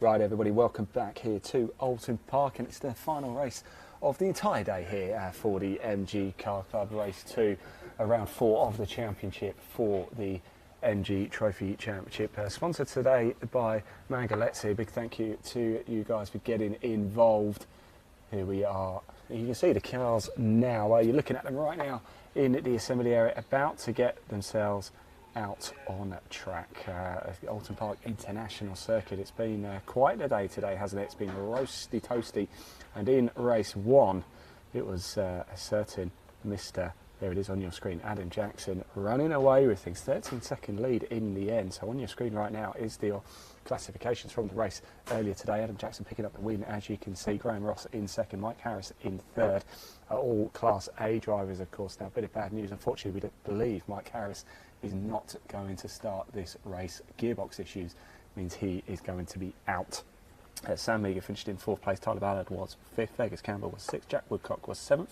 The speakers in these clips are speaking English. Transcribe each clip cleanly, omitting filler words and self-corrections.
Right, everybody, welcome back here to Oulton Park, and it's the final race of the entire day here for the MG Car Club Race 2, round 4 of the championship for the MG Trophy Championship. Sponsored today by Mangaletzi. Big thank you to you guys for getting involved. Here we are. You can see the cars now. You're looking at them right now in the assembly area, about to get themselves out on track. Oulton Park International Circuit. It's been quite a day today, hasn't it? It's been roasty toasty, and in race 1 it was a certain Mr. There it is on your screen, Adam Jackson, running away with things. 13-second lead in the end. So on your screen right now is the classifications from the race earlier today. Adam Jackson picking up the win, as you can see. Graham Ross in second, Mike Harris in third. All Class A drivers, of course. Now, a bit of bad news. Unfortunately, we don't believe Mike Harris is not going to start this race. Gearbox issues means he is going to be out. Sam Meagher finished in 4th place. Tyler Ballard was 5th. Vegas Campbell was 6th. Jack Woodcock was 7th.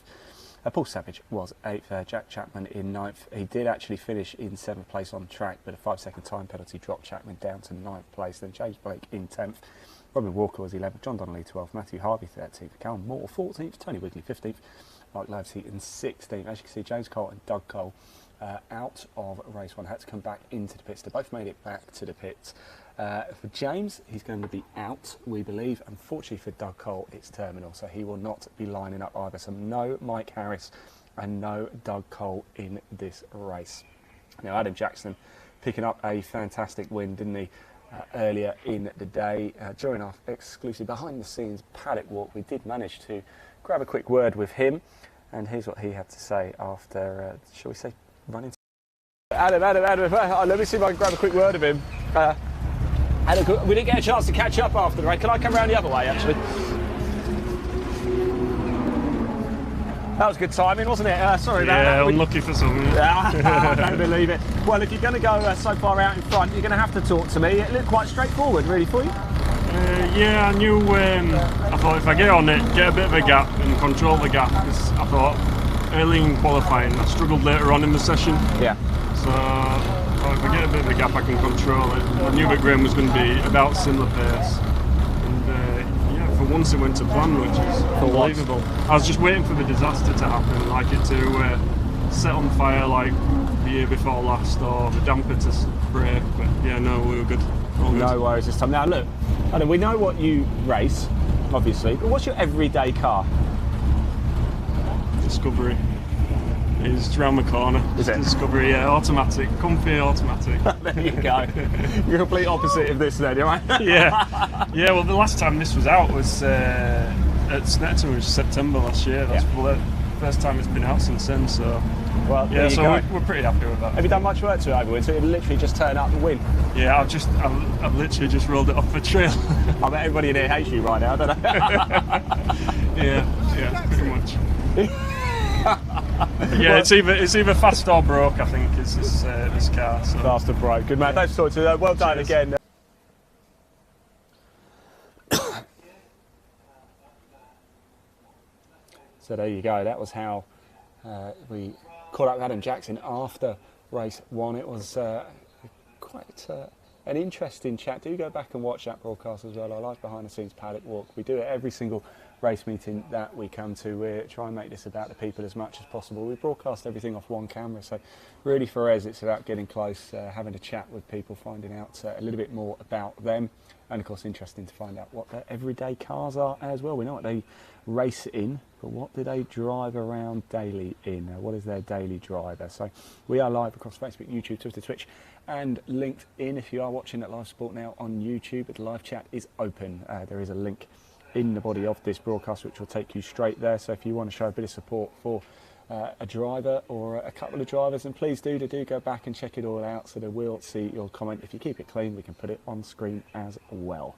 Paul Savage was 8th, Jack Chapman in 9th. He did actually finish in 7th place on track, but a 5-second time penalty dropped Chapman down to 9th place. Then James Blake in 10th. Robin Walker was 11th, John Donnelly 12th, Matthew Harvey 13th, Callum Moore 14th, Tony Wigley 15th, Mark Livesey in 16th. As you can see, James Cole and Doug Cole out of race 1, had to come back into the pits. They both made it back to the pits. For James, he's going to be out, we believe. Unfortunately for Doug Cole, it's terminal, so he will not be lining up either. So no Mike Harris and no Doug Cole in this race. Now, Adam Jackson picking up a fantastic win, didn't he, earlier in the day. During our exclusive behind-the-scenes paddock walk, we did manage to grab a quick word with him, and here's what he had to say after, shall we say, running. Adam, let me see if I can grab a quick word of him. Adam, we didn't get a chance to catch up after the race. Can I come around the other way, actually? That was good timing, wasn't it? Sorry about that. Yeah, unlucky for some. I don't believe it. Well, if you're going to go so far out in front, you're going to have to talk to me. It looked quite straightforward, really, for you. Yeah, I knew. I thought if I get on it, get a bit of a gap and control the gap. Because I thought early in qualifying, I struggled later on in the session. Yeah. So if I get a bit of a gap, I can control it. I knew that Graham was going to be about similar pace. For once it went to plan, which is unbelievable. I was just waiting for the disaster to happen, like it to set on fire like the year before last, or the damper to break, but yeah, no, we were good. All good. No worries this time. Now look, Adam, we know what you race, obviously, but what's your everyday car? Discovery. It's round the corner. Is it? Discovery, yeah, automatic, comfy automatic. There you go. You're complete opposite of this then, right? Yeah. Well, the last time this was out was at Snetterton, which was September last year. That's the first time it's been out since then. So, well, yeah, so we're pretty happy with that. Have you done much work to it over with? So it literally just turn up and win. Yeah, I've literally just rolled it off the trail. I bet everybody in here hates you right now, don't they? yeah, pretty much. Yeah, it's either fast or broke, I think, is this car. So. Fast or broke. Good man. Thanks for talking to you. Well done again. So there you go. That was how we caught up with Adam Jackson after race 1. It was quite an interesting chat. Do go back and watch that broadcast as well. Our live behind the scenes paddock walk. We do it every single race meeting that we come to. We try and make this about the people as much as possible. We broadcast everything off one camera, so really for us it's about getting close, having a chat with people, finding out a little bit more about them, and of course interesting to find out what their everyday cars are as well. We know what they race in, but what do they drive around daily in? What is their daily driver? So we are live across Facebook, YouTube, Twitter, Twitch and LinkedIn. If you are watching at Live Sport now on YouTube, the live chat is open. There is a link in the body of this broadcast which will take you straight there. So if you want to show a bit of support for a driver or a couple of drivers, then please do go back and check it all out, so they will see your comment. If you keep it clean, we can put it on screen as well.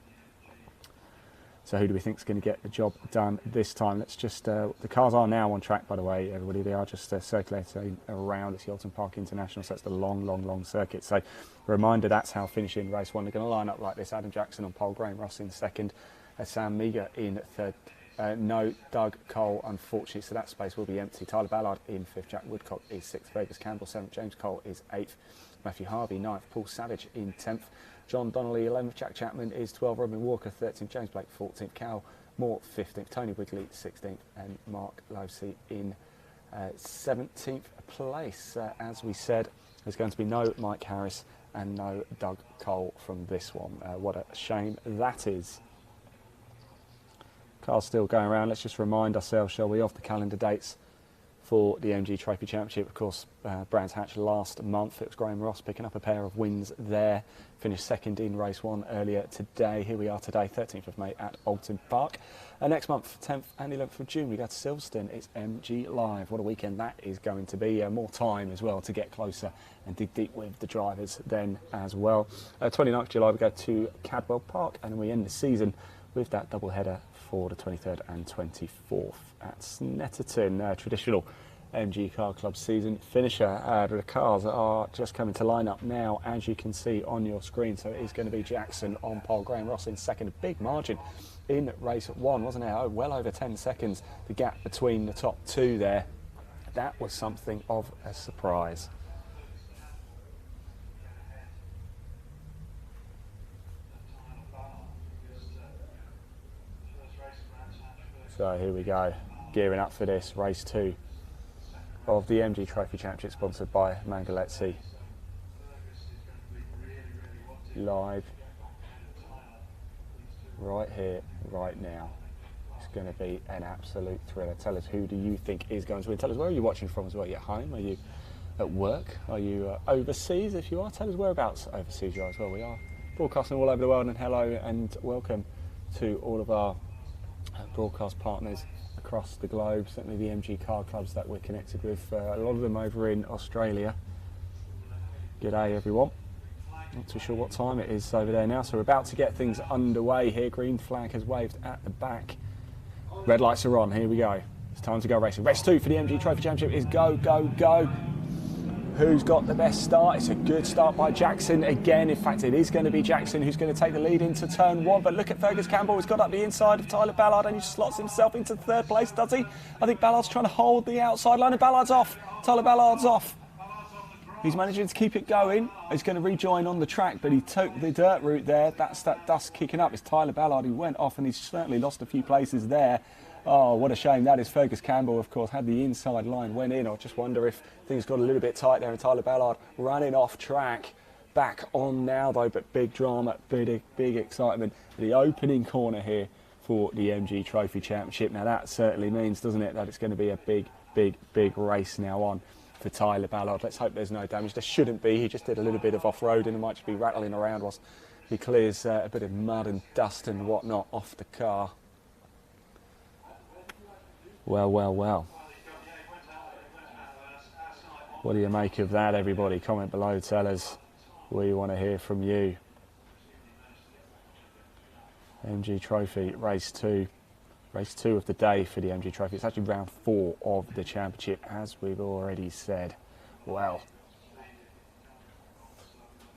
So who do we think is going to get the job done this time? Let's just, the cars are now on track, by the way, everybody. They are just circulating around. It's the Oulton Park International, so it's the long circuit. So a reminder, that's how finishing race 1. They're going to line up like this. Adam Jackson on pole, Graham Ross in second, Sam Meagher in third, No Doug Cole, unfortunately, so that space will be empty. Tyler Ballard in 5th, Jack Woodcock is 6th, Fergus Campbell 7th, James Cole is 8th, Matthew Harvey 9th, Paul Savage in 10th, John Donnelly 11th, Jack Chapman is 12th, Robin Walker 13th, James Blake 14th, Cal Moore 15th, Tony Wigley 16th, and Mark Losey in 17th place. As we said, there's going to be no Mike Harris and no Doug Cole from this one. What a shame that is. Car's still going around. Let's just remind ourselves, shall we, of the calendar dates for the MG Trophy Championship. Of course, Brands Hatch last month. It was Graham Ross picking up a pair of wins there. Finished second in race 1 earlier today. Here we are today, 13th of May at Oulton Park. Next month, 10th and 11th of June, we go to Silverstone. It's MG Live. What a weekend that is going to be. More time as well to get closer and dig deep with the drivers then as well. 29th of July, we go to Cadwell Park, and then we end the season with that double header for the 23rd and 24th at Snetterton. Traditional MG Car Club season finisher. The cars are just coming to line up now, as you can see on your screen. So it is going to be Jackson on pole, Graham Ross in second. A big margin in race 1, wasn't it? Oh, well over 10 seconds, the gap between the top two there. That was something of a surprise. So here we go, gearing up for this, race 2 of the MG Trophy Championship, sponsored by Mangaletzi. Live, right here, right now. It's going to be an absolute thriller. Tell us, who do you think is going to win? Tell us, where are you watching from as well? Are you at home? Are you at work? Are you overseas? If you are, tell us whereabouts overseas you are as well. We are broadcasting all over the world, and hello and welcome to all of our broadcast partners across the globe, certainly the MG car clubs that we're connected with, a lot of them over in Australia. G'day everyone. Not too sure what time it is over there now, so we're about to get things underway here. Green flag has waved at the back. Red lights are on, here we go. It's time to go racing. Race 2 for the MG Trophy Championship is go, go, go. Who's got the best start? It's a good start by Jackson again. In fact, it is going to be Jackson who's going to take the lead into turn 1. But look at Fergus Campbell. He's got up the inside of Tyler Ballard and he slots himself into 3rd place, does he? I think Ballard's trying to hold the outside line, and Ballard's off. Tyler Ballard's off. He's managing to keep it going. He's going to rejoin on the track, but he took the dirt route there. That's that dust kicking up. It's Tyler Ballard who went off, and he's certainly lost a few places there. Oh, what a shame that is. Fergus Campbell, of course, had the inside line, went in. I just wonder if things got a little bit tight there, and Tyler Ballard running off track. Back on now, though, but big drama, big excitement. The opening corner here for the MG Trophy Championship. Now, that certainly means, doesn't it, that it's going to be a big race now on for Tyler Ballard. Let's hope there's no damage. There shouldn't be. He just did a little bit of off-roading and might just be rattling around whilst he clears a bit of mud and dust and whatnot off the car. Well. What do you make of that, everybody? Comment below, tell us. We want to hear from you. MG Trophy, race 2. Race 2 of the day for the MG Trophy. It's actually round 4 of the championship, as we've already said. Well,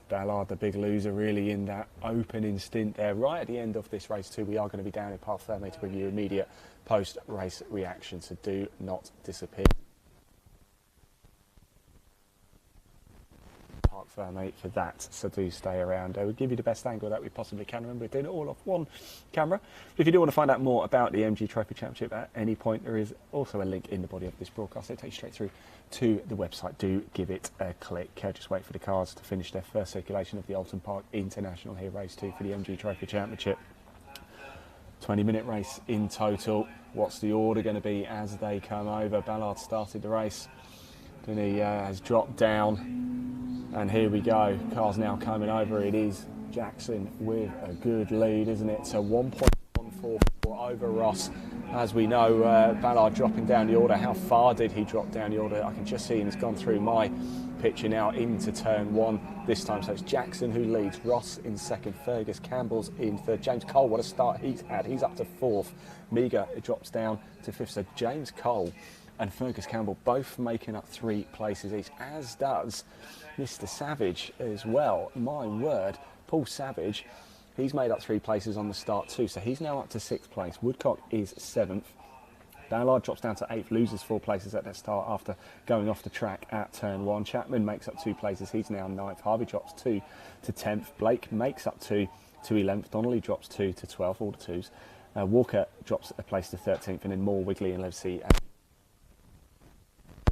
Ballard, the big loser, really in that opening stint there. Right at the end of this race 2, we are going to be down in Parc Fermé to bring you immediate post-race reaction, so do not disappear. Parc Fermé for that, so do stay around. We'll give you the best angle that we possibly can. Remember, we're doing it all off one camera. If you do want to find out more about the MG Trophy Championship at any point, there is also a link in the body of this broadcast. It takes you straight through to the website. Do give it a click. Just wait for the cars to finish their first circulation of the Oulton Park International here, race 2 for the MG Trophy Championship. 20-minute race in total. What's the order going to be as they come over? Ballard started the race, then he has dropped down, and here we go. Cars now coming over. It is Jackson with a good lead, isn't it? So 1.144 over Ross. As we know, Ballard dropping down the order. How far did he drop down the order? I can just see him. He's gone through my picture now into turn 1 this time. So it's Jackson who leads. Ross in second. Fergus Campbell's in third. James Cole, what a start he's had. He's up to 4th. Meager drops down to 5th. So James Cole and Fergus Campbell both making up 3 places each, as does Mr. Savage as well. My word, Paul Savage He's made up 3 places on the start too, so he's now up to 6th place. Woodcock is 7th. Ballard drops down to 8th, loses 4 places at that start after going off the track at turn 1. Chapman makes up 2 places, he's now 9th. Harvey drops 2 to 10th. Blake makes up 2 to 11th. Donnelly drops 2 to 12th, all the 2s. Walker drops a place to 13th, and then Moore, Wigley and Livesey.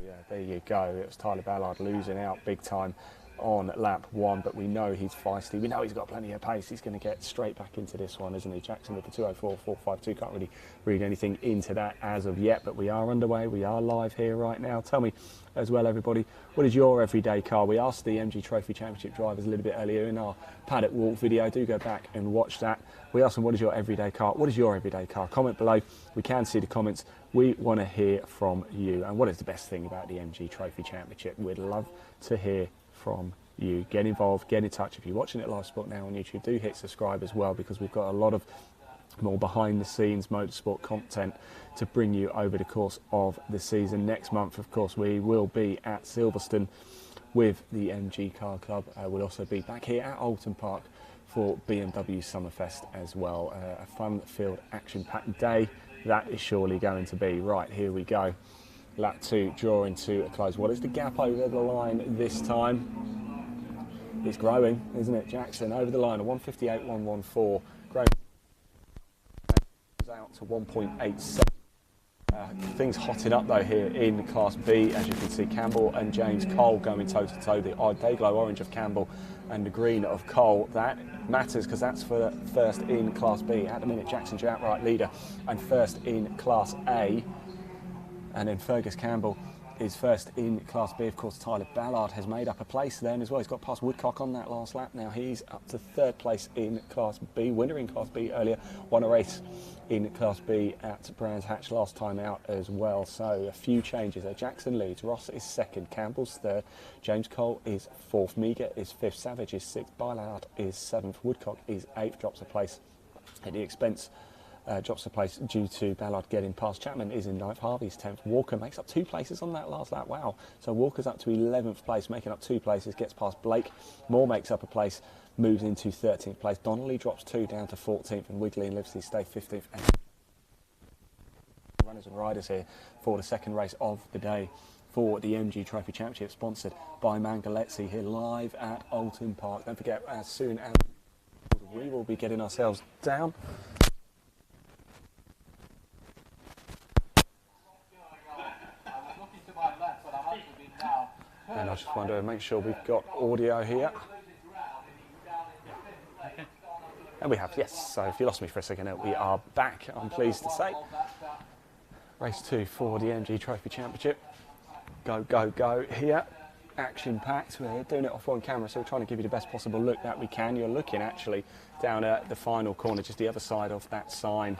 Yeah, there you go. It was Tyler Ballard losing out big time on lap 1, but we know he's feisty. We know he's got plenty of pace. He's going to get straight back into this one, isn't he? Jackson with the 2:04.452. Can't really read anything into that as of yet, but we are underway. We are live here right now. Tell me as well, everybody, what is your everyday car? We asked the MG Trophy Championship drivers a little bit earlier in our paddock walk video. Do go back and watch that. We asked them, what is your everyday car? What is your everyday car? Comment below. We can see the comments. We want to hear from you. And what is the best thing about the MG Trophy Championship? We'd love to hear from you. Get involved, get in touch. If you're watching it live sport now on YouTube, do hit subscribe as well, because we've got a lot of more behind the scenes motorsport content to bring you over the course of the season. Next month, of course, we will be at Silverstone with the MG Car Club. We'll also be back here at Oulton Park for BMW Summerfest as well. A fun-filled, action-packed day that is surely going to be. Right, here we go. Lap 2 drawing to a close. What is the gap over the line this time? It's growing, isn't it? Jackson over the line, a 1:58.114. Growing out to 1.87. Things hotting up though here in Class B. As you can see, Campbell and James Cole going toe to toe. The day-glow orange of Campbell and the green of Cole. That matters because that's for first in Class B. At the minute, Jackson's your outright leader and first in Class A. And then Fergus Campbell is first in Class B. Of course, Tyler Ballard has made up a place then as well. He's got past Woodcock on that last lap. Now he's up to 3rd place in Class B. Winner in Class B earlier. Won a race in Class B at Brands Hatch last time out as well. So a few changes there. Jackson leads. Ross is 2nd. Campbell's 3rd. James Cole is 4th. Meager is 5th. Savage is 6th. Ballard is 7th. Woodcock is 8th. Drops a place at the expense. Drops a place due to Ballard getting past. Chapman is in 9th, Harvey's 10th. Walker makes up 2 places on that last lap. Wow. So Walker's up to 11th place, making up 2 places, gets past Blake. Moore makes up a place, moves into 13th place. Donnelly drops 2 down to 14th, and Wigley and Livesey stay 15th. And runners and riders here for the 2nd race of the day for the MG Trophy Championship, sponsored by Mangaletzi here live at Oulton Park. Don't forget, as soon as we will be getting ourselves down. And I just want to make sure we've got audio here. And we have, yes. So if you lost me for a second, we are back, I'm pleased to say. Race 2 for the MG Trophy Championship. Go, go, go here. Action-packed. We're doing it off on camera, so we're trying to give you the best possible look that we can. You're looking actually down at the final corner, just the other side of that sign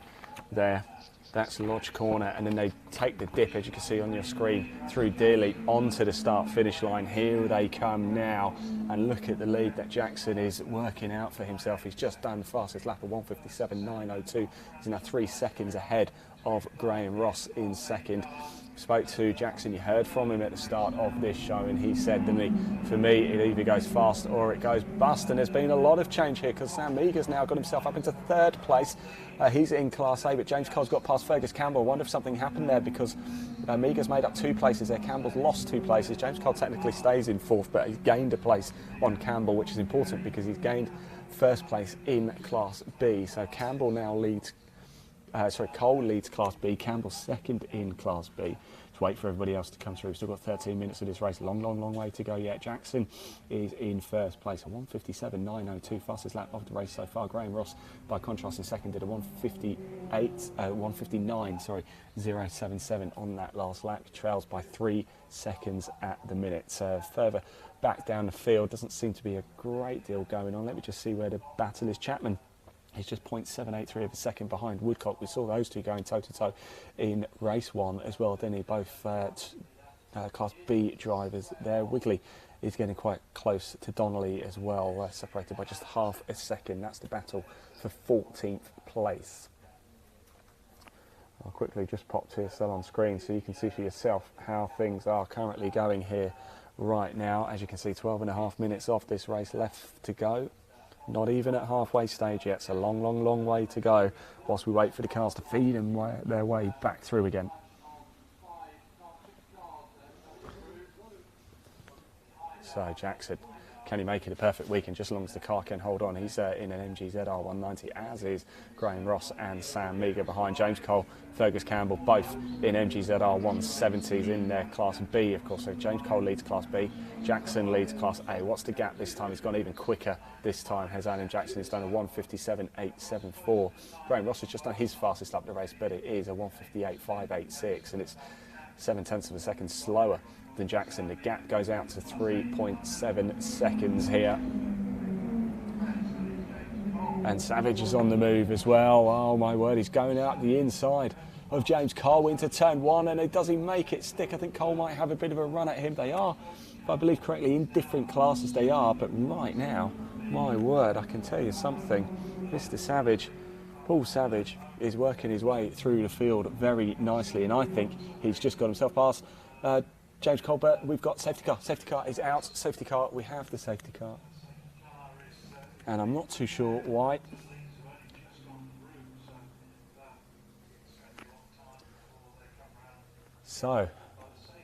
there. That's Lodge Corner, and then they take the dip, as you can see on your screen, through Dearly onto the start-finish line. Here they come now, and look at the lead that Jackson is working out for himself. He's just done the fastest lap of 1:57.902. He's now 3 seconds ahead of Graham Ross in 2nd. Spoke to Jackson, you heard from him at the start of this show, and he said to me, for me, it either goes fast or it goes bust. And there's been a lot of change here because Sam Meagher's now got himself up into 3rd place. He's in Class A, but James Cole's got past Fergus Campbell. I wonder if something happened there because Meagher's made up 2 places there. Campbell's lost 2 places. James Cole technically stays in 4th, but he's gained a place on Campbell, which is important because he's gained 1st place in Class B. So Campbell now leads. Cole leads Class B, Campbell 2nd in Class B. Just wait for everybody else to come through. Still got 13 minutes of this race. Long way to go yet. Jackson is in 1st place, a 1:57.902, fastest lap of the race so far. Graham Ross, by contrast, in 2nd, did a 1:59.077 on that last lap. Trails by 3 seconds at the minute. Further back down the field, doesn't seem to be a great deal going on. Let me just see where the battle is. Chapman. He's just 0.783 of a second behind Woodcock. We saw those 2 going toe-to-toe in race 1 as well, didn't he? Both Class B drivers there. Wigley is getting quite close to Donnelly as well, separated by just half a second. That's the battle for 14th place. I'll quickly just pop TSL on screen so you can see for yourself how things are currently going here right now. As you can see, 12.5 minutes off this race left to go. Not even at halfway stage yet. It's a long, long, long way to go whilst we wait for the cars to feed their way back through again. So Jackson, can he make it a perfect weekend just as long as the car can hold on? He's in an MG ZR 190, as is Graham Ross and Sam Meagher behind. James Cole, Fergus Campbell, both in MG ZR 170s in their Class B, of course. So James Cole leads Class B, Jackson leads Class A. What's the gap this time? He's gone even quicker this time. Has Adam Jackson has done a 1:57.874. Graham Ross has just done his fastest lap of the race, but it is a 1:58.586, and it's 0.7 of a second slower than Jackson. The gap goes out to 3.7 seconds here. And Savage is on the move as well. Oh my word, he's going out the inside of James Cole into turn one, and does he make it stick? I think Cole might have a bit of a run at him. They are, if I believe correctly, in different classes they are, but right now, my word, I can tell you something. Mr. Savage, Paul Savage, is working his way through the field very nicely, and I think he's just got himself past James Colbert. We've got safety car. Safety car is out. Safety car, we have the safety car. And I'm not too sure why. So,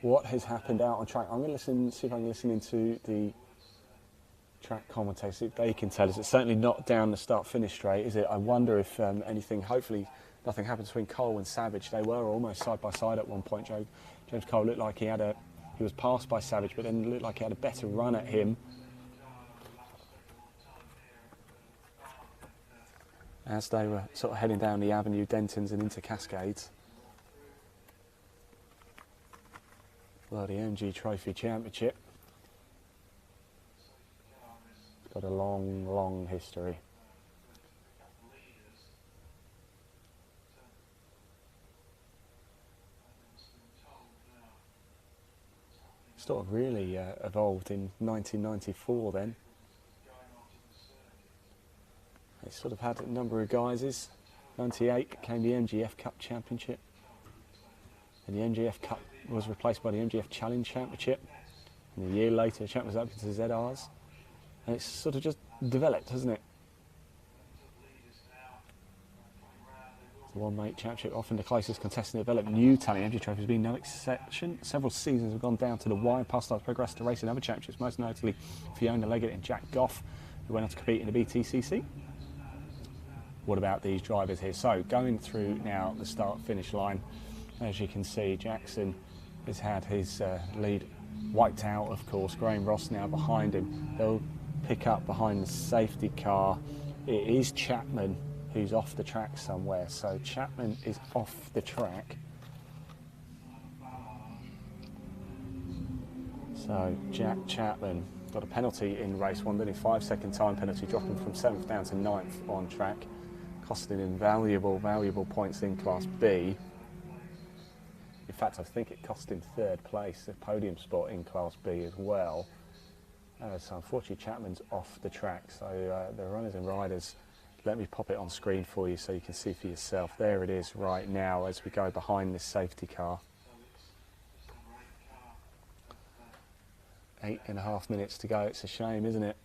what has happened out on track? I'm going to see if I can listen into the track commentators, see if they can tell us. It's certainly not down the start-finish straight, is it? I wonder if anything, hopefully nothing happened between Cole and Savage. They were almost side by side at one point. James Cole looked like he was passed by Savage, but then looked like he had a better run at him. As they were sort of heading down the avenue, Dentons and into Cascades. Well, the MG Trophy Championship. It's got a long, long history. Sort of really evolved in 1994 then. It sort of had a number of guises. 98 became the MGF Cup Championship, and the MGF Cup was replaced by the MGF Challenge Championship, and a year later the champ was up into ZRs, and it's sort of just developed, hasn't it? The One Mate Championship, often the closest contestant developed. New talent. MG Trophy has been no exception. Several seasons have gone down to the wire. Past stars progressed to race in other championships, most notably Fiona Leggett and Jack Goff, who went on to compete in the BTCC. What about these drivers here? So, going through now the start-finish line, as you can see, Jackson has had his lead wiped out, of course. Graham Ross now behind him. They'll pick up behind the safety car. It is Chapman who's off the track somewhere. So Chapman is off the track. So Jack Chapman got a penalty in race one, then a 5-second time penalty, dropping from 7th down to 9th on track, costing him valuable points in Class B. In fact, I think it cost him 3rd place, a podium spot in Class B as well. So unfortunately Chapman's off the track, so the runners and riders, let me pop it on screen for you so you can see for yourself. There it is right now as we go behind this safety car. 8.5 minutes to go. It's a shame, isn't it?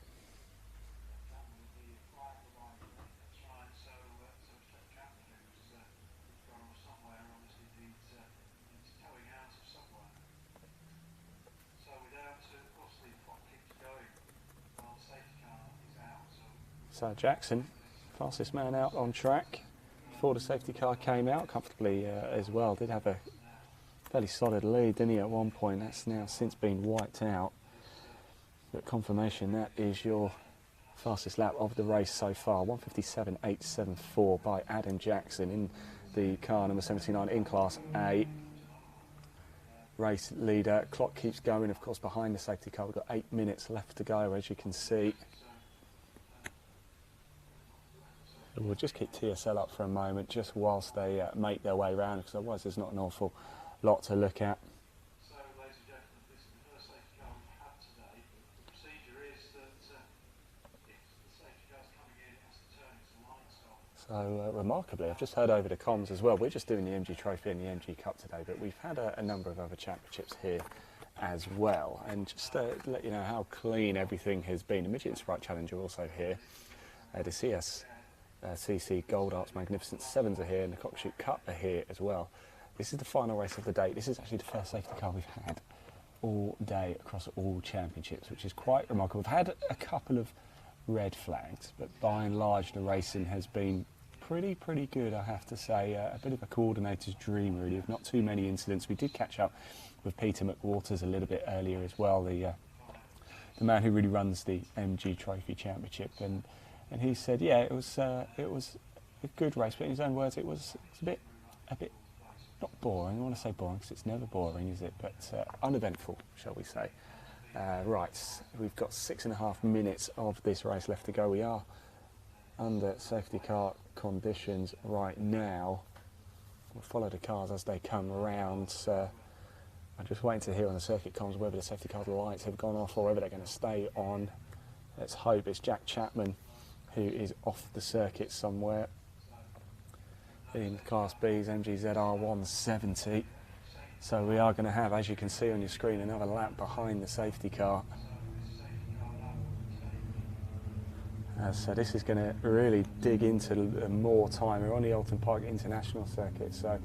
So Jackson, fastest man out on track before the safety car came out comfortably as well. Did have a fairly solid lead, didn't he, at one point? That's now since been wiped out. But confirmation, that is your fastest lap of the race so far. 1:57.874 by Adam Jackson in the car number 79 in Class A. Race leader. Clock keeps going, of course, behind the safety car. We've got 8 minutes left to go, as you can see. And we'll just keep TSL up for a moment, just whilst they make their way round, because otherwise there's not an awful lot to look at. So, ladies and gentlemen, this is the first safety car we've had today. The procedure is that if the safety car's coming in, it has to turn its line stop. So, remarkably, I've just heard over the comms as well. We're just doing the MG Trophy and the MG Cup today, but we've had a number of other championships here as well. And just to let you know how clean everything has been. The Midget Sprite Challenger also here. Odysseus CC Gold Arts Magnificent 7s are here, and the Cockshoot Cup are here as well. This is the final race of the day. This is actually the first safety car we've had all day across all championships, which is quite remarkable. We've had a couple of red flags, but by and large the racing has been pretty good, I have to say. A bit of a coordinator's dream, really, with not too many incidents. We did catch up with Peter McWaters a little bit earlier as well, the man who really runs the MG Trophy Championship, and he said, yeah, it was a good race, but in his own words, it was a bit not boring. I want to say boring because it's never boring, is it? But uneventful, shall we say? Right, we've got 6.5 minutes of this race left to go. We are under safety car conditions right now. We'll follow the cars as they come around. I'm just waiting to hear on the circuit comms whether the safety car lights have gone off or whether they're going to stay on. Let's hope. It's Jack Chapman who is off the circuit somewhere in Class B's MGZR 170. So we are going to have, as you can see on your screen, another lap behind the safety car. So this is going to really dig into more time. We're on the Oulton Park International Circuit, so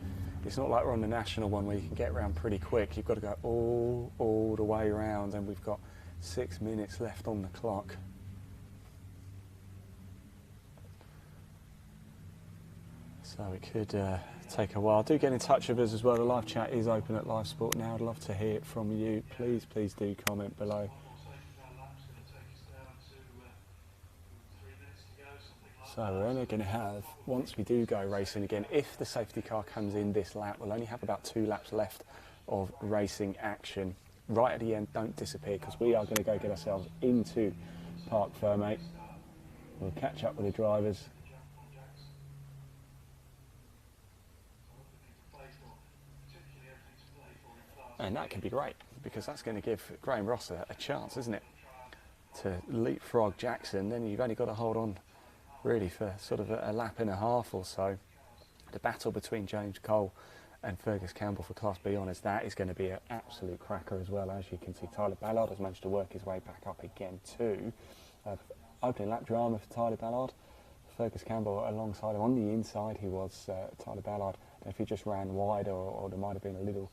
it's not like we're on the national one where you can get around pretty quick. You've got to go all the way around, and we've got 6 minutes left on the clock. So it could take a while. Do get in touch with us as well. The live chat is open at Live Sport now. I'd love to hear from you. Please do comment below. So we're only going to have, once we do go racing again, if the safety car comes in this lap, we'll only have about 2 laps left of racing action. Right at the end, don't disappear, because we are going to go get ourselves into Parc Fermé. We'll catch up with the drivers. And that could be great, because that's going to give Graham Ross a chance, isn't it, to leapfrog Jackson. Then you've only got to hold on really for sort of a lap and a half or so. The battle between James Cole and Fergus Campbell for Class B honours, that is going to be an absolute cracker as well. As you can see, Tyler Ballard has managed to work his way back up again too. Opening lap drama for Tyler Ballard. Fergus Campbell alongside him. On the inside he was Tyler Ballard. And if he just ran wide, or there might have been a little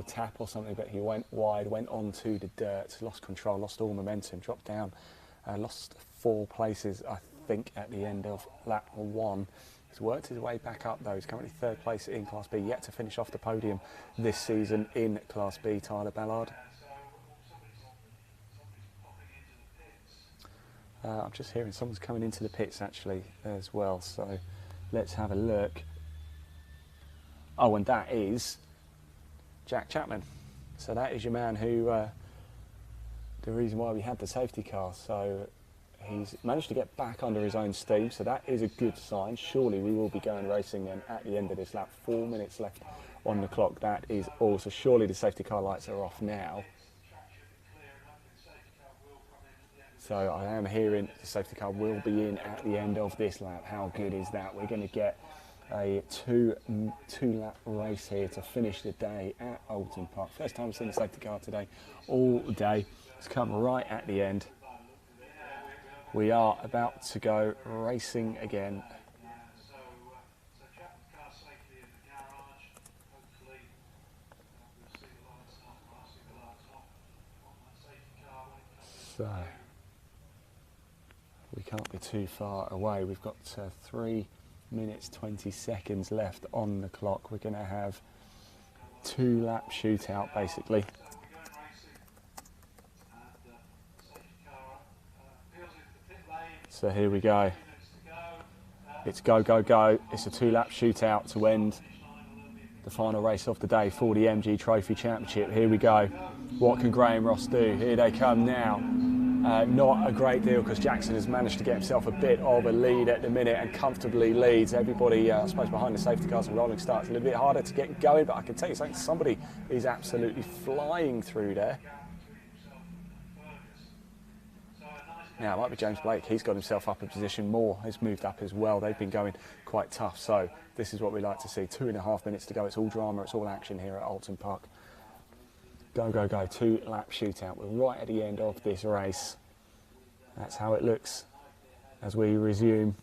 tap or something, but he went wide, went onto the dirt, lost control, lost all momentum, dropped down, lost 4 places, I think, at the end of lap 1. He's worked his way back up though. He's currently 3rd place in Class B, yet to finish off the podium this season in Class B, Tyler Ballard. I'm just hearing someone's coming into the pits actually as well, so let's have a look. Oh, and that is Jack Chapman. So that is your man who, the reason why we had the safety car. So he's managed to get back under his own steam, so that is a good sign. Surely we will be going racing then at the end of this lap. 4 minutes left on the clock. That is all. So surely the safety car lights are off now. So I am hearing the safety car will be in at the end of this lap. How good is that? We're going to get a two lap race here to finish the day at Oulton Park. First time I've seen the safety car today all day. It's come right at the end. We are about to go racing again. So we can't be too far away. We've got 3 minutes 20 seconds left on the clock. We're going to have 2 lap shootout basically. So here we go. It's go. It's a 2 lap shootout to end the final race of the day for the MG Trophy Championship. Here we go. What can Graham Ross do? Here they come now. Not a great deal, because Jackson has managed to get himself a bit of a lead at the minute and comfortably leads. Everybody, I suppose, behind the safety cars and rolling starts a little bit harder to get going, but I can tell you something, somebody is absolutely flying through there. Now, it might be James Blake. He's got himself up a position. Moore has moved up as well. They've been going quite tough, so this is what we like to see. 2.5 minutes to go. It's all drama, it's all action here at Oulton Park. Go. 2 lap shootout. We're right at the end of this race. That's how it looks as we resume.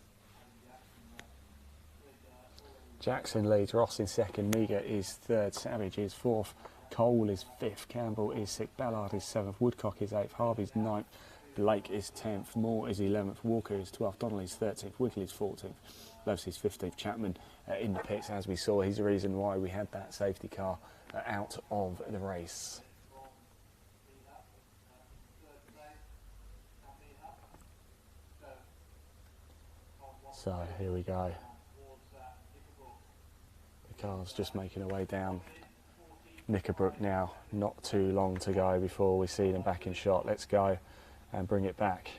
Jackson leads, Ross in second, Meager is third, Savage is fourth, Cole is fifth, Campbell is sixth, Ballard is seventh, Woodcock is eighth, Harvey's ninth, Blake is 10th, Moore is 11th, Walker is 12th, Donnelly's 13th, Wigley's 14th, Levesy's 15th, Chapman in the pits, as we saw. He's the reason why we had that safety car out of the race. So here we go. The car's just making her way down Knickerbrook now. Not too long to go before we see them back in shot. Let's go and bring it back.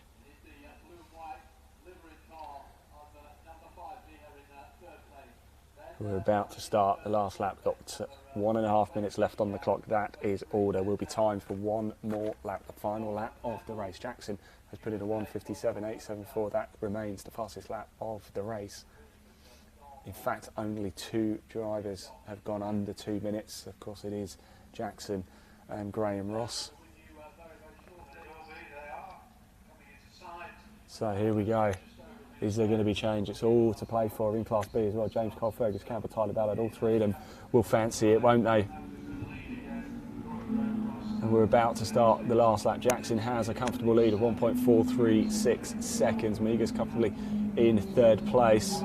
We're about to start the last lap. Got 1.5 minutes left on the clock. That is all. There will be time for one more lap, the final lap of the race. Jackson has put in a 1:57.874. That remains the fastest lap of the race. In fact, only 2 drivers have gone under 2 minutes. Of course, it is Jackson and Graham Ross. So here we go. Is there going to be change? It's all to play for in Class B as well. James Cole, Fergus Campbell, Tyler Ballard, all three of them will fancy it, won't they? And we're about to start the last lap. Jackson has a comfortable lead of 1.436 seconds. Meager's comfortably in third place.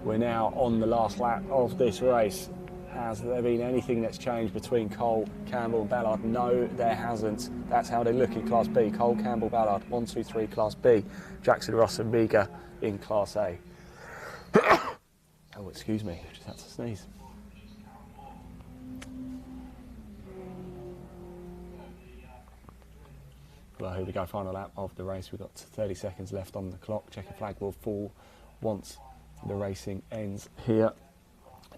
We're now on the last lap of this race. Has there been anything that's changed between Cole, Campbell and Ballard? No, there hasn't. That's how they look in Class B. Cole, Campbell, Ballard, 1, 2, 3, Class B. Jackson, Ross and Meager in Class A. Oh, excuse me, just had to sneeze. Well, here we go, final lap of the race. We've got 30 seconds left on the clock. Checkered flag will fall once the racing ends here.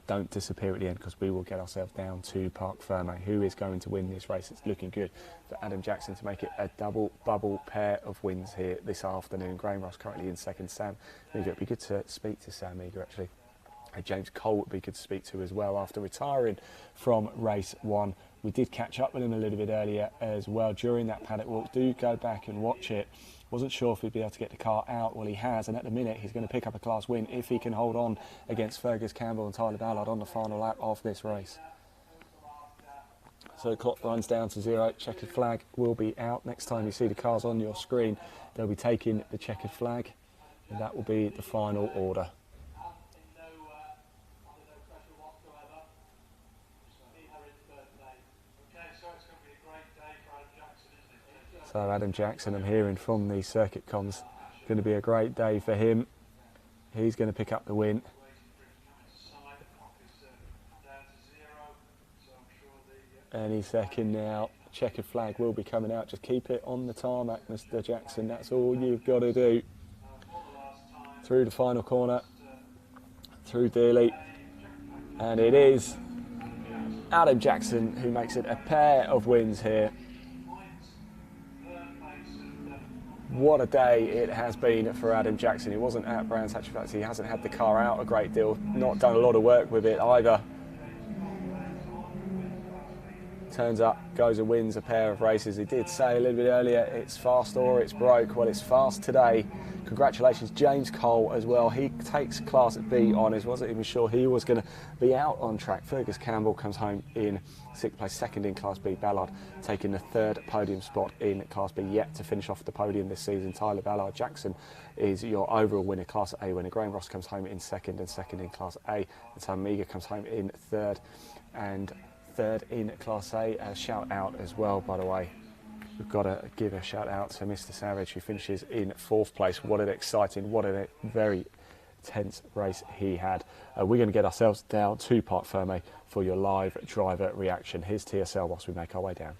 Don't disappear at the end, because we will get ourselves down to Park Ferme. Who is going to win this race? It's looking good for Adam Jackson to make it a double bubble pair of wins here this afternoon. Graham Ross currently in second. Sam Meager, it'd be good to speak to Sam Meager actually. James Cole would be good to speak to as well after retiring from race 1. We did catch up with him a little bit earlier as well during that paddock walk. Do go back and watch it. Wasn't sure if he'd be able to get the car out. Well, he has, and at the minute he's going to pick up a class win if he can hold on against Fergus Campbell and Tyler Ballard on the final lap of this race. So the clock runs down to 0. Checkered flag will be out. Next time you see the cars on your screen, they'll be taking the checkered flag, and that will be the final order. So Adam Jackson, I'm hearing from the circuit comms, going to be a great day for him. He's going to pick up the win. Any second now, checkered flag will be coming out. Just keep it on the tarmac, Mr. Jackson. That's all you've got to do. Through the final corner, through Dealey, and it is Adam Jackson who makes it a pair of wins here. What a day it has been for Adam Jackson. He wasn't at Brands Hatch Factory. He hasn't had the car out a great deal, not done a lot of work with it either. Turns up, goes and wins a pair of races. He did say a little bit earlier, it's fast or it's broke. Well, it's fast today. Congratulations, James Cole as well. He takes Class B honours. Wasn't even sure he was going to be out on track. Fergus Campbell comes home in 6th place, second in Class B. Ballard taking the 3rd podium spot in Class B, yet to finish off the podium this season. Tyler Ballard Jackson is your overall winner, Class A winner. Graham Ross comes home in 2nd and 2nd in Class A. And Sam Meager comes home in 3rd and 3rd in Class A. A shout out as well, by the way. We've got to give a shout out to Mr. Savage, who finishes in 4th place. What an exciting, what a very tense race he had. We're going to get ourselves down to Park Ferme for your live driver reaction. Here's TSL whilst we make our way down.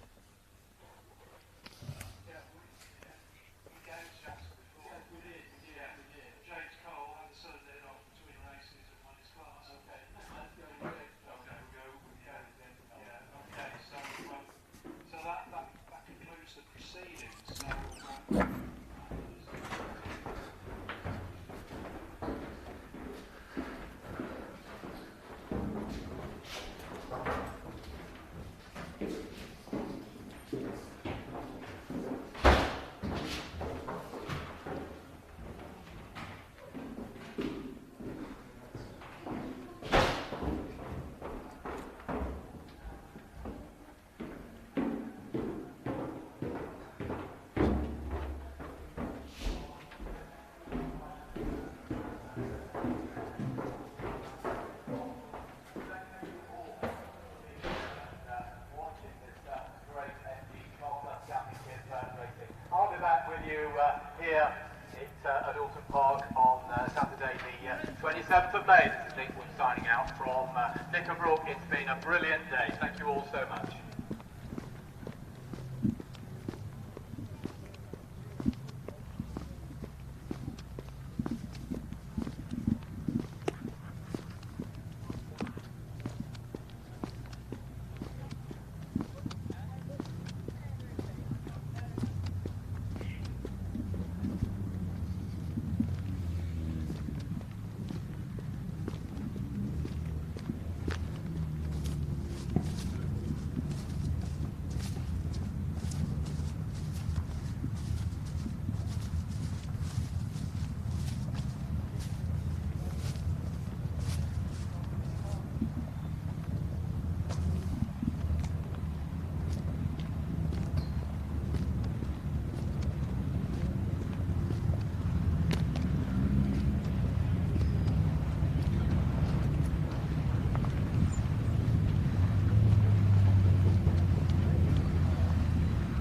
at Oulton Park on Saturday the 27th of May. This is Nick Wood signing out from Knickerbrook. It's been a brilliant day. Thank you all so much.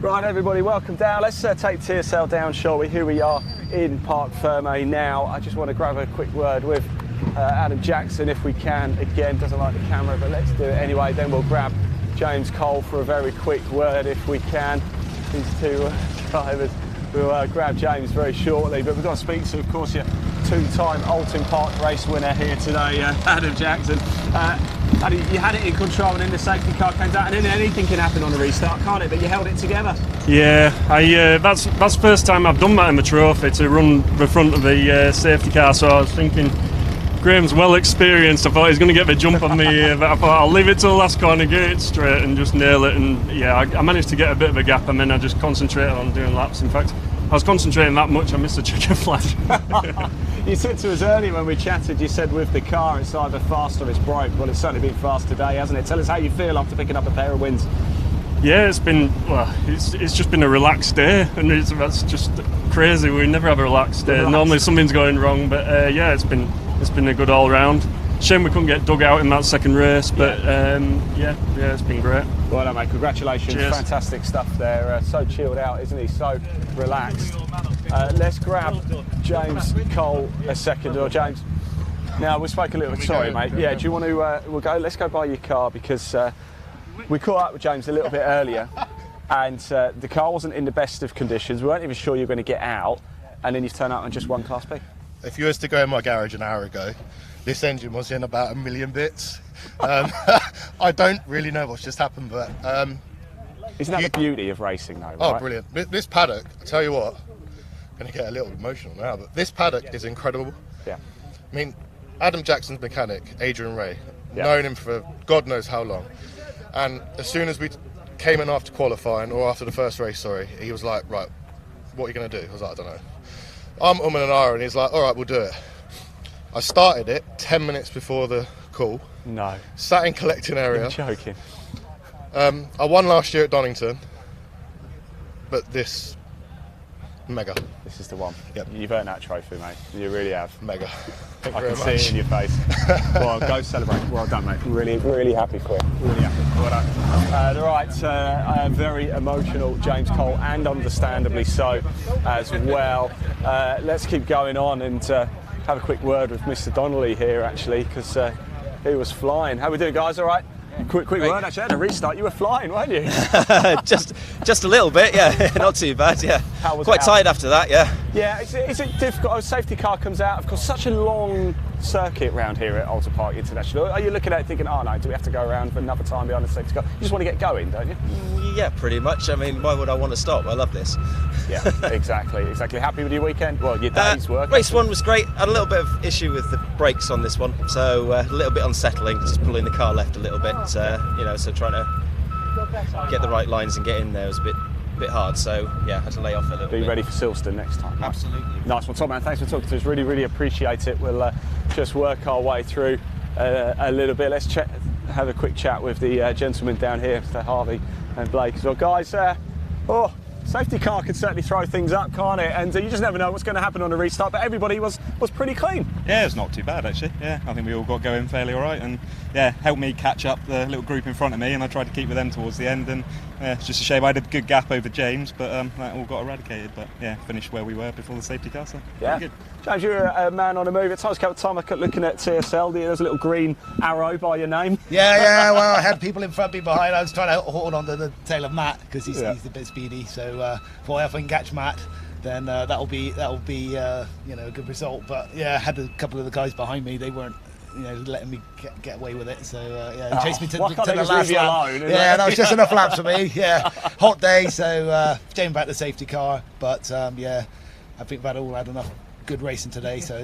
Right, everybody, welcome down. Let's take TSL down, shall we? Here we are in Parc Fermé now. I just want to grab a quick word with Adam Jackson, if we can. Again, doesn't like the camera, but let's do it anyway. Then we'll grab James Cole for a very quick word, if we can. These two drivers. We'll grab James very shortly, but we've got to speak to, of course, your two-time Oulton Park race winner here today, Adam Jackson. You had it in control, and then the safety car came down, and then anything can happen on a restart, can't it? But you held it together. Yeah, that's the first time I've done that in my trophy, to run the front of the safety car. So I was thinking, Graham's well experienced. I thought he's going to get the jump on me here, but I thought I'll leave it till the last corner, get it straight, and just nail it. And yeah, I managed to get a bit of a gap, and then I just concentrated on doing laps. In fact, I was concentrating that much I missed the chicken flash. You said to us earlier when we chatted, you said with the car it's either fast or it's broke. Well, it's certainly been fast today, hasn't it? Tell us how you feel after picking up a pair of wins. Yeah, it's just been a relaxed day, and that's just crazy. We never have a relaxed day. Normally something's going wrong, but yeah, it's been a good all round. Shame we couldn't get dug out in that second race, but yeah, it's been great. Well done, mate. Congratulations. Cheers. Fantastic stuff there. So chilled out, isn't he? So relaxed. Let's grab James Cole a second, or James. Now we spoke a little bit. Sorry, mate. Yeah, do you want to? We'll go. Let's go by your car, because we caught up with James a little bit earlier, and the car wasn't in the best of conditions. We weren't even sure you were going to get out, and then you've turned out on just one Class B. If you was to go in my garage an hour ago, this engine was in about 1 million bits. I don't really know what's just happened, but isn't that the beauty of racing, though? Right? Oh, brilliant! This paddock, I tell you what, I'm going to get a little emotional now, but this paddock is incredible. Yeah. I mean, Adam Jackson's mechanic, Adrian Ray, Yeah. known him for God knows how long, and as soon as we came in after qualifying, or after the first race, sorry, he was like, right, what are you going to do? I was like, I don't know. I'm and an hour, and he's like, all right, we'll do it. I started it 10 minutes before the call. No. Sat in collecting area. You're joking. I won last year at Donington, but this, mega. This is the one. Yep. You've earned that trophy, mate. You really have. Mega. Thank I you can very see it in much. your face. Well, go celebrate. Well done, mate. Really, really happy for you. Really happy. Well done. Right, very emotional James Cole, and understandably so as well. Let's keep going on and have a quick word with Mr. Donnelly here, actually, because he was flying. How we doing, guys? All right? Quick word, actually. At a restart, you were flying, weren't you? just a little bit, yeah. Not too bad, yeah. How was Quite it tired after that, yeah. Yeah, is it difficult? A safety car comes out, of course, such a long circuit round here at Oulton Park International. Are you looking at it thinking, oh no, do we have to go around for another time behind the safety car? You just want to get going, don't you? Yeah, pretty much. I mean, why would I want to stop? I love this. Yeah, exactly. Happy with your weekend? Well, your day's work. Race one was great. Had a little bit of issue with the brakes on this one, so a little bit unsettling, just pulling the car left a little bit, so trying to get the right lines and get in there was a bit hard, so yeah, had to lay off a little bit. Be ready for Silverstone next time. Absolutely. Nice one, Tom, man. Thanks for talking to us. Really, really appreciate it. We'll just work our way through a little bit. Let's have a quick chat with the gentlemen down here, Mr. Harvey and Blake as well. Guys, safety car can certainly throw things up, can't it? And you just never know what's going to happen on a restart, but everybody was pretty clean. Yeah, it's not too bad, actually. Yeah, I think we all got going fairly all right, and yeah, helped me catch up the little group in front of me, and I tried to keep with them towards the end, and yeah, it's just a shame. I had a good gap over James, but that all got eradicated. But yeah, finished where we were before the safety car. So yeah, good. James, you're a man on the move. At times, couple of time I kept looking at TSL. There's a little green arrow by your name. Yeah. Well, I had people in front, people behind. I was trying to hold on to the tail of Matt because he's a bit speedy. So if I can catch Matt, then that'll be a good result. But yeah, I had a couple of the guys behind me. They weren't letting me get away with it. So chased me to the last lap. Yeah, that was just enough laps for me. Yeah, hot day. So James back the safety car. But I think we've all had enough good racing today. So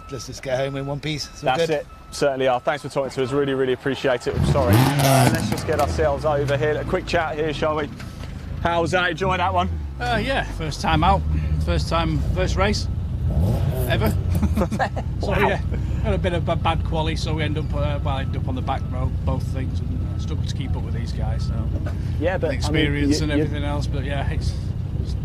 let's just get home in one piece. That's it. Certainly are. Thanks for talking to us. Really, really appreciate it. I'm sorry. Let's just get ourselves over here. A quick chat here, shall we? How was that? Enjoy that one? Yeah, first time out. First race ever. So yeah, had a bit of a bad quali, so we ended up on the back row, both things, and struggled to keep up with these guys. So yeah, but experience and everything else, but yeah, it's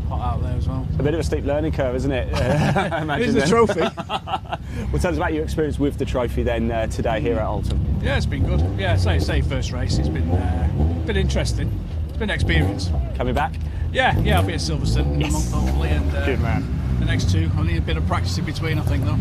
hot out there as well. A bit of a steep learning curve, isn't it? I imagine. It is the trophy. Well, tell us about your experience with the trophy then today here at Oulton. Yeah, it's been good. Yeah, say first race. It's been interesting. It's been an experience. Coming back? Yeah, I'll be at Silverstone in a month hopefully, and good man. The next two, I need a bit of practice in between, I think, though.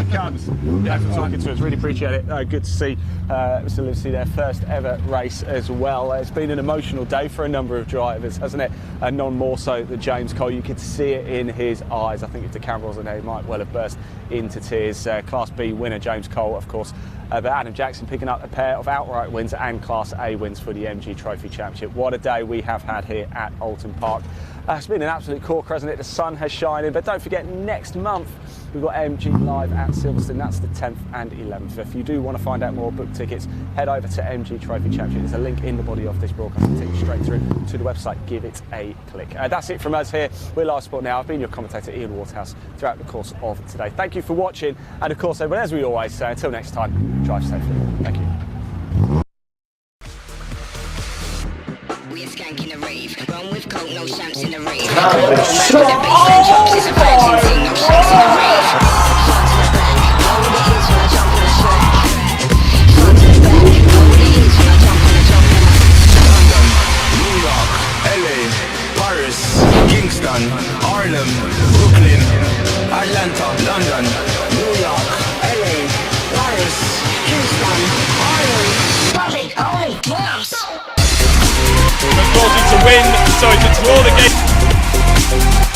It comes. Thanks for talking to us. Really appreciate it. Good to see Mr. Livesey, their first ever race as well. It's been an emotional day for a number of drivers, hasn't it? And none more so than James Cole. You could see it in his eyes. I think if the camera wasn't there, he might well have burst into tears. Class B winner James Cole, of course. But Adam Jackson picking up a pair of outright wins and Class A wins for the MG Trophy Championship. What a day we have had here at Oulton Park. It's been an absolute corker, hasn't it? The sun has shined, but don't forget, next month we've got MG Live at Silverstone. That's the 10th and 11th. If you do want to find out more, book tickets, head over to MG Trophy Championship. There's a link in the body of this broadcast to take you straight through to the website. Give it a click. That's it from us here. We're Live Sport Now. I've been your commentator, Ian Waterhouse, throughout the course of today. Thank you for watching. And of course, as we always say, until next time, drive safely. Thank you. Skanking the rave, run with coke, no shamps in the rave. The baseline drops, it's a virgin thing, no shamps in the rave. Front to the back, know what it is when I jump on the track. Front to the back, know what it is when I jump on the London, New York, LA, Paris, Kingston, Harlem, Brooklyn, Atlanta, London, New York, LA, Paris, Kingston, Harlem. Public, oh, yes. To win, sorry, to draw the game.